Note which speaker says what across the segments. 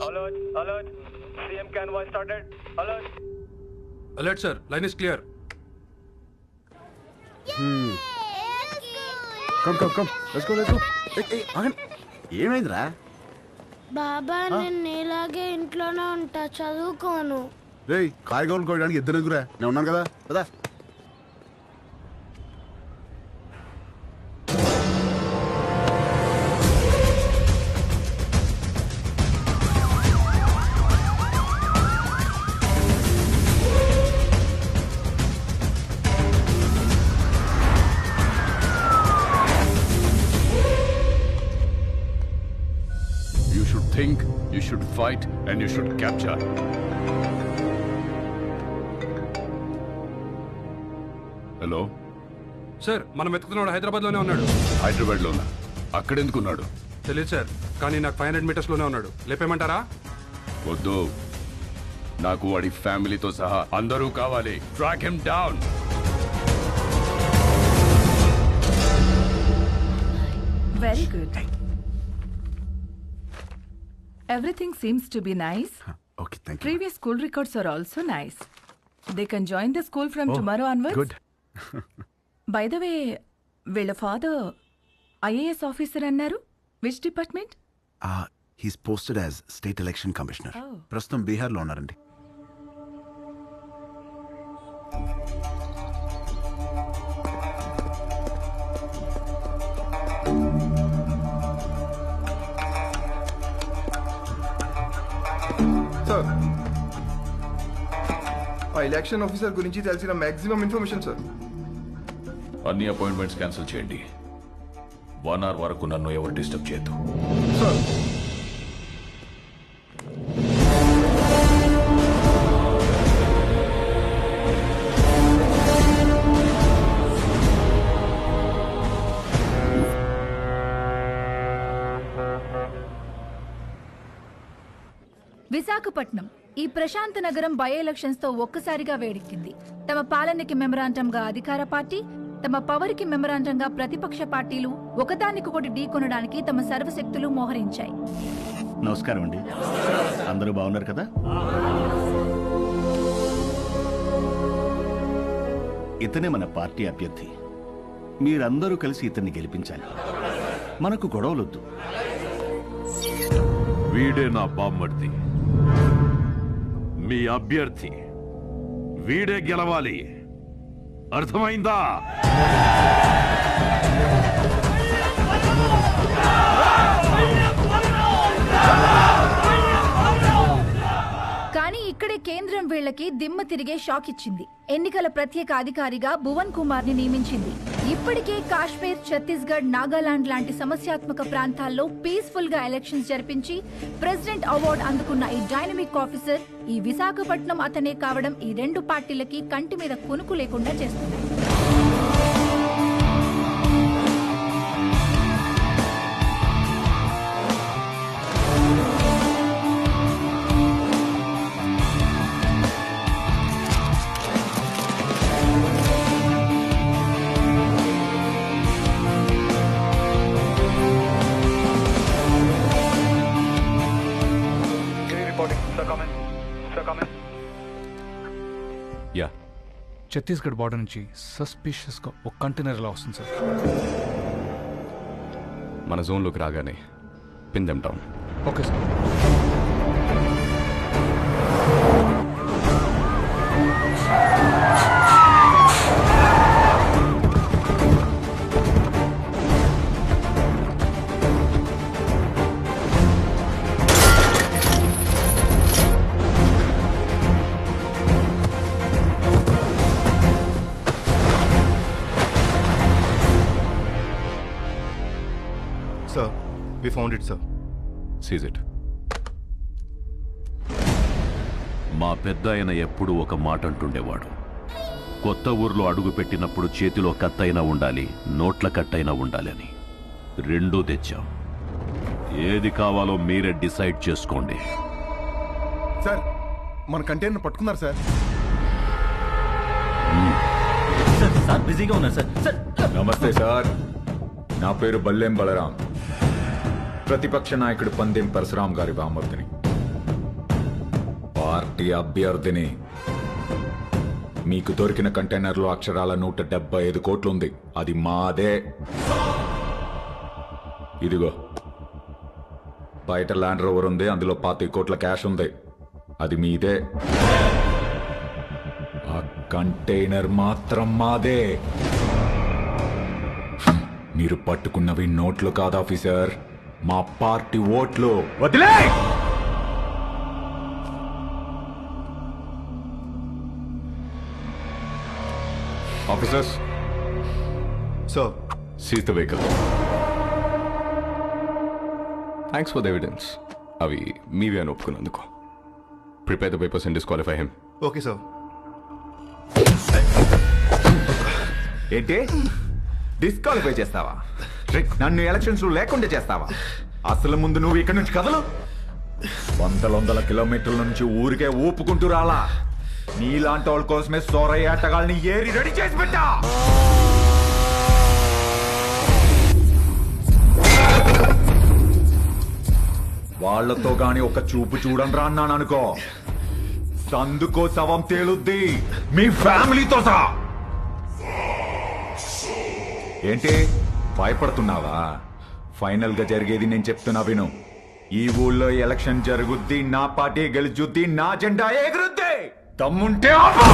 Speaker 1: Alert, alert. CM convoy started. Alert.
Speaker 2: Alert, sir. Line is clear.
Speaker 3: Come let's go ఏమైందిరా?
Speaker 4: బాబా నేను ఇలాగే ఇంట్లోనే ఉంటా, చదువుకోను.
Speaker 3: రేయ్ కాయగూరలు కోయడానికి ఇద్దరు ఎదురా, నేను ఉన్నాను కదా కదా.
Speaker 5: Think, you should fight, and you should capture. Hello
Speaker 2: sir మనం వెతుకుతున్నాడు హైదరాబాద్లోనే ఉన్నాడు.
Speaker 5: హైదరాబాద్లోనా? అక్కడెందుకున్నాడు?
Speaker 2: తెలియదు సార్, కానీ నాకు 500 మీటర్స్లోనే ఉన్నాడు. లేపేమంటారా?
Speaker 5: వద్దు, నాకు వాడి ఫ్యామిలీతో సహా అందరూ కావాలి. Track him down.
Speaker 6: Very good. Everything seems to be nice.
Speaker 3: Okay thank you.
Speaker 6: Previous school records are also nice. They can join the school from tomorrow onwards.
Speaker 3: Good.
Speaker 6: By the way, వీళ్ళ father IAS officer అన్నారు. Which department?
Speaker 3: He's posted as state election commissioner.
Speaker 6: Oh.
Speaker 3: ప్రస్తుతం బీహార్లో ఉన్నారండి.
Speaker 7: Sir, ఆ election officer గురించి తెలిసిన maximum information sir.
Speaker 5: అన్ని appointments cancel చేయండి. 1 hour వరకు నన్ను ఎవరు డిస్టర్బ్ చేయొద్దు.
Speaker 7: సార్,
Speaker 8: విశాఖపట్నం ఈ ప్రశాంత నగరం బై ఎలక్షన్స్ తో ఒక్కసారిగా వేడెక్కింది. తమ పాలనకి మెమరాండంగా అధికార పార్టీ, తమ పవర్కి మెమరాండంగా ప్రతిపక్ష పార్టీలు ఒకదానికొకటి ఢీకొనడానికి తమ సర్వశక్తులు మోహరించాయి.
Speaker 9: నమస్కారం అండి, అందరూ బాగున్నారు కదా? ఇతనే మన పార్టీ అభ్యర్థి. మీరందరూ కలిసి ఇతన్ని గెలిపించాలి. మనకు గొడవలొద్దు.
Speaker 10: వీడే నా బామ్మర్ది, మీ అభ్యర్థి. వీడే గెలవాలి, అర్థమైందా?
Speaker 8: కానీ ఇక్కడే కేంద్రం వీళ్లకి దిమ్మ తిరిగే షాక్ ఇచ్చింది. ఎన్నికల ప్రత్యేక అధికారిగా భువన్ కుమార్ ని నియమించింది. ఇప్పటికే కాశ్మీర్, ఛత్తీస్గఢ్, నాగాలాండ్ లాంటి సమస్యాత్మక ప్రాంతాల్లో పీస్ఫుల్ గా ఎలక్షన్స్ జరిపించి ప్రెసిడెంట్ అవార్డు అందుకున్న ఈ డైనమిక్ ఆఫీసర్ ఈ విశాఖపట్నం అతనే కావడం ఈ రెండు పార్టీలకి కంటి మీద కునుకు లేకుండా చేస్తుంది.
Speaker 2: యా, ఛత్తీస్గఢ్ బార్డర్ నుంచి సస్పిషియస్గా ఒక కంటైనర్ ఎలా వస్తుంది సార్?
Speaker 5: మన జోన్లోకి రాగానే pin them down.
Speaker 2: Okay sir.
Speaker 7: Sir, we found it, sir.
Speaker 5: Seize it.
Speaker 10: మా పెద్ద ఆయన ఎప్పుడు ఒక మాట అంటుండేవాడు, కొత్త ఊర్లో అడుగు పెట్టినప్పుడు చేతిలో కత్తైనా ఉండాలి, నోట్ల కట్టైనా ఉండాలి అని. రెండూ తెచ్చాం. ఏది కావాలో మీరే డిసైడ్ చేసుకోండి.
Speaker 7: సార్, మన కంటైనర్ పట్టుకున్నారు సార్.
Speaker 9: సార్ బిజీగా ఉన్నారు సార్.
Speaker 11: నమస్తే సార్, నా పేరు బల్లెం బలరాం, ప్రతిపక్ష నాయకుడు పందెం పరశురాం గారి బామర్దిని. పార్టీ అభ్యర్థిని. మీకు దొరికిన కంటైనర్లో అక్షరాల 175 కోట్లుంది. అది మాదే. ఇదిగో బయట ల్యాండ్ రోవర్ ఉంది, అందులో 25 కోట్ల క్యాష్ ఉంది. అది మీదే. ఆ కంటైనర్ మాత్రం మాదే. మీరు పట్టుకున్నవి నోట్లు కాదు ఆఫీసర్, మా పార్టీ ఓట్లు. వదిలే! Officers,
Speaker 7: sir
Speaker 11: seize the vehicle.
Speaker 5: Thanks for the evidence. అవి మీవే అని ఒప్పుకున్నందుకు. Prepare the papers and disqualify him.
Speaker 7: Okay sir.
Speaker 11: ఏంటి డిస్క్వాలిఫై చేస్తావా? నన్ను ఎలక్షన్స్ లేకుండా చేస్తావా? అసలు ముందు నువ్వు ఇక్కడి నుంచి కదలు. వందల కిలోమీటర్ల నుంచి ఊరికే ఊపుకుంటూ రాలా. నీలాంటి వాళ్ళ కోసమే సోరయ్య ఆటగాళ్ళని ఏరి రెడీ చేసి పెట్టా. వాళ్లతో గాని ఒక చూపు చూడండి రా అన్నాను అనుకో, సందుకో శవం తేలుద్ది, మీ ఫ్యామిలీతో సహా. ఏంటి భయపడుతున్నావా? ఫైనల్ గా జరిగేది నేను చెప్తున్నా విను. ఈ ఊళ్ళో ఎలక్షన్ జరుగుద్ది, నా పార్టీ గెలుచుద్ది, నా జెండా ఎగురుద్ది. దమ్ముంటే ఆపు.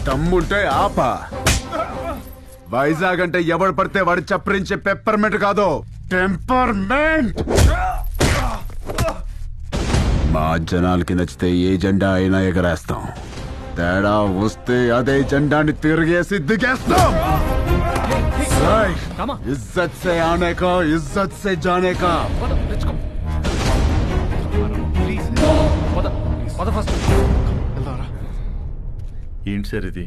Speaker 3: దమ్ముంటే ఆపా. వైజాగ్ అంటే ఎవడు పడితే వాడు చప్పరించే పెప్పర్మెంట్ కాదు, టెంపర్మెంట్. మా జనాలకి నచ్చితే ఏ జెండా అయినా ఎగరేస్తాం. తేడా వస్తే అదే జెండాని తిరిగేసి దిగేస్తాం.
Speaker 2: రామా
Speaker 3: ఇజ్జత్ సే ఆనే కా ఇజ్జత్ సే జానే కా.
Speaker 2: పద లెట్స్ కమ్ ప్లీజ్ పద పద ఫస్ట్.
Speaker 12: ఏంటి సార్ ఇది?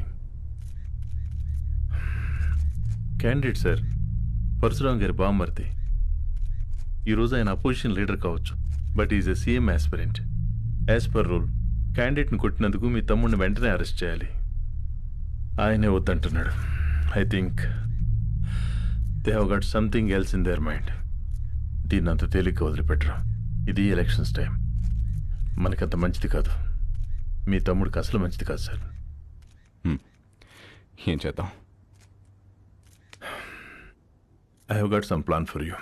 Speaker 12: క్యాండిడేట్ సార్, పరశురామ్ గారి బామ్మర్ది. ఈరోజు ఆయన అపోజిషన్ లీడర్ కావచ్చు, but is a CM aspirant. As per rule క్యాండిడేట్ని కొట్టినందుకు మీ తమ్ముడిని వెంటనే అరెస్ట్ చేయాలి. ఆయనే వద్దంటున్నాడు. I think they have got something else in their mind. దీన్ని అంత తేలిగ్గా వదిలిపెట్టరు. ఇది ఎలక్షన్స్ టైం. మనకంత మంచిది కాదు. మీ తమ్ముడికి అసలు మంచిది కాదు సార్.
Speaker 5: ఏం చేద్దాం?
Speaker 12: I have got some plan for you.